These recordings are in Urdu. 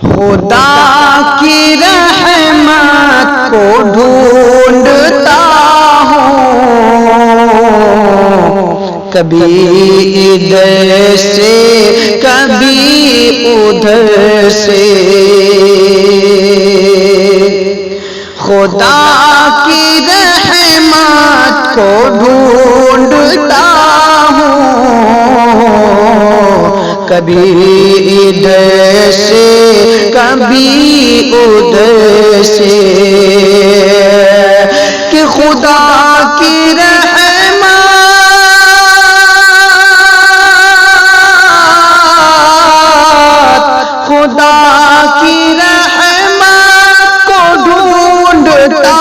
خدا کی رحمت کو ڈھونڈتا ہوں، کبھی ادھر سے کبھی ادھر سے، خدا کی رحمت کو ڈھونڈتا ہوں، کبھی ادھر سے کبھی ادھر سے، کہ خدا کی خدا کی رحمت کو ڈھونڈتا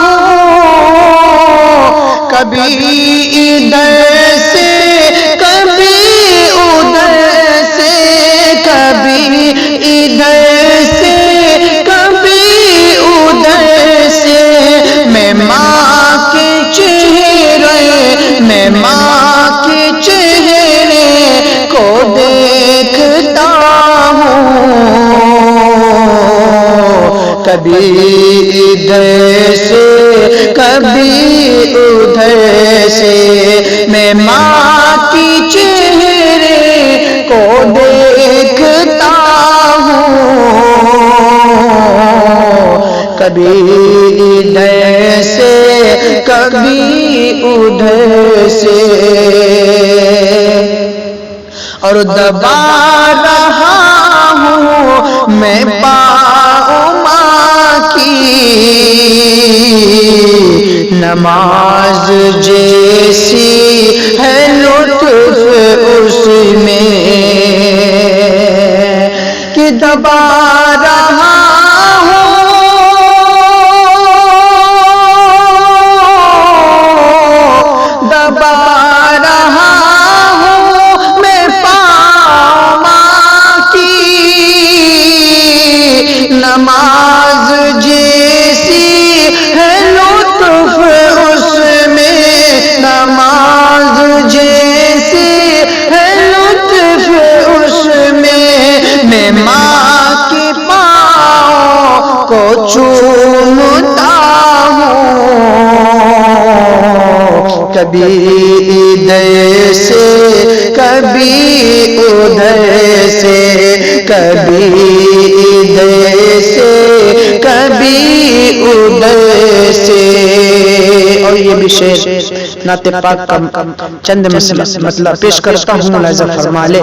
ہوں، کبھی ادھر سے کبھی ادھر سے، کبھی ادھر سے کبھی ادھر سے، میں ماں کے چہرے کو دیکھتا کبھی ادھر سے کبھی ادھر سے، میں ماں کی چہرے کو دیکھتا ہوں، کبھی ادھر سے کبھی ادھر سے، اور دبا رہا ہوں میں پاؤں ماں کی، نماز جیسی ہے لطف اس میں، کہ دبا رہا نماز جیسی ہے لطف اس میں، نماز جیسی ہے لطف اس میں، میں ماں کے پاؤں کو چومتا ہوں، کبھی ادھر سے کبھی ادھر سے، کبھی ادھر سے کبھی ادھر سے، اور یہ بھی شعر نعت پاک کا چند مطلب پیش کرتا ہوں، ملاحظہ فرما لے۔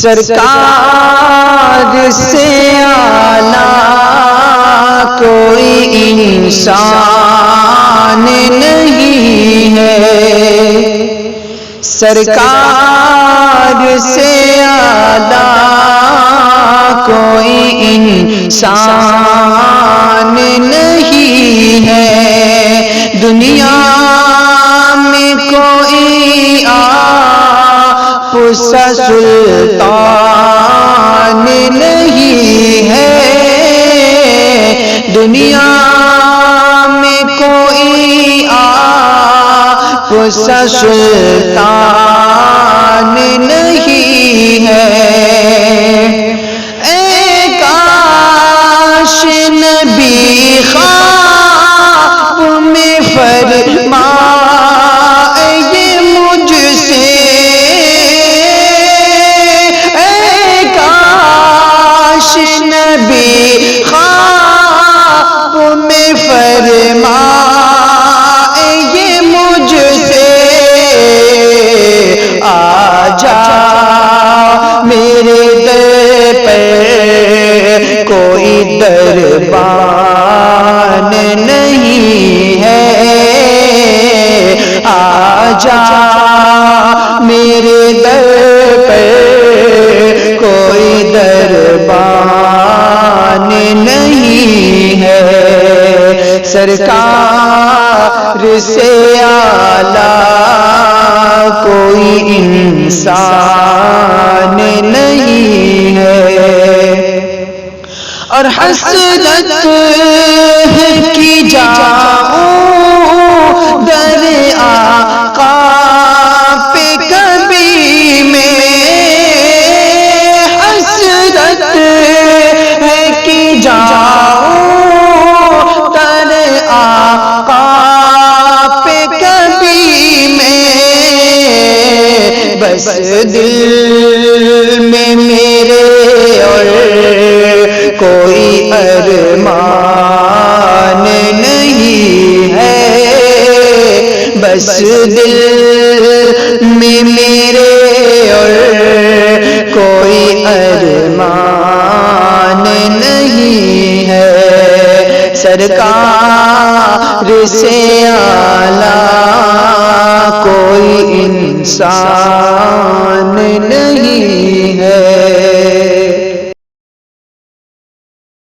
سرکار سے اعلیٰ کوئی انسان نہیں ہے، سرکار سے اعلیٰ کوئی انسان نہیں ہے، دنیا میں کوئی آپ سا سلطان نہیں ہے، دنیا میں کوئی آپ سا سلطان نہیں ہے، اے کاش نبی خواب میں فرمائے مجھ سے، اے کاش نبی خواب میں فرمائے مجھ سے، آجا میرے در پہ کوئی دربان نہیں ہے، آجا میرے در پہ کوئی دربان نہیں ہے، سرکار سے اعلیٰ کوئی انسان نہیں ہے، اور حسرت کی جاؤں در آقا پہ کبھی میں، بس دل میں میرے اور کوئی ارمان نہیں ہے، بس دل میں میرے اور کوئی ارمان نہیں ہے، سرکار سے اعلیٰ کوئی انسان نہیں ہے۔